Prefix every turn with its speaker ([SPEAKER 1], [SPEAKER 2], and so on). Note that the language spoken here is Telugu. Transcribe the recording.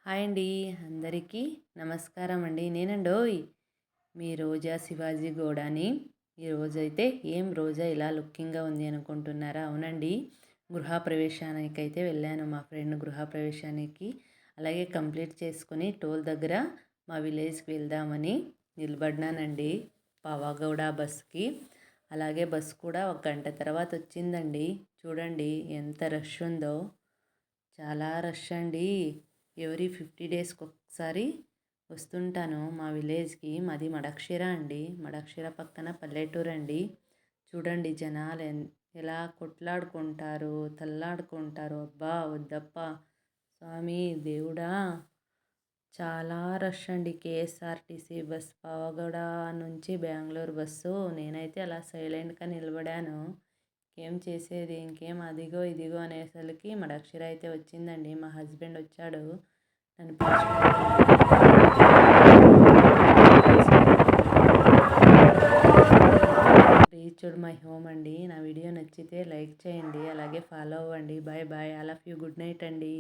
[SPEAKER 1] హాయ్ అండి. అందరికీ నమస్కారం అండి. నేనండోయ్ మీ రోజా శివాజీ గౌడాని. ఈరోజైతే ఏం రోజా ఇలా లుకింగ్గా ఉంది అనుకుంటున్నారా? అవునండి, గృహప్రవేశానికైతే వెళ్ళాను. మా ఫ్రెండ్ గృహప్రవేశానికి. అలాగే కంప్లీట్ చేసుకుని టోల్ దగ్గర మా విలేజ్కి వెళ్దామని నిలబడినానండి పావగౌడ బస్కి. అలాగే బస్సు కూడా ఒక గంట తర్వాత వచ్చిందండి. చూడండి ఎంత రష్ ఉందో, చాలా రష్ అండి. ఎవరీ 50 డేస్కి ఒకసారి వస్తుంటాను మా విలేజ్కి. మాది మడక్షిర అండి. మడక్షిర పక్కన పల్లెటూరు అండి. చూడండి జనాలు ఎలా కొట్లాడుకుంటారు, తల్లాడుకుంటారు. అబ్బా వద్దప్ప స్వామి దేవుడా, చాలా రష్ అండి. కేఎస్ఆర్టీసీ బస్ పావగడ నుంచి బెంగళూరు బస్సు. నేనైతే అలా సైలెంట్గా నిలబడాను. ఏం చేసేది, ఇంకేం అదిగో ఇదిగో అనేసరికి మడక్షిర అయితే వచ్చిందండి. మా హస్బెండ్ వచ్చాడు, నన్ను రీచ్డ్ మై హోమ్ అండి. నా వీడియో నచ్చితే లైక్ చేయండి, అలాగే ఫాలో అవ్వండి. Bye bye. All of you good night అండి.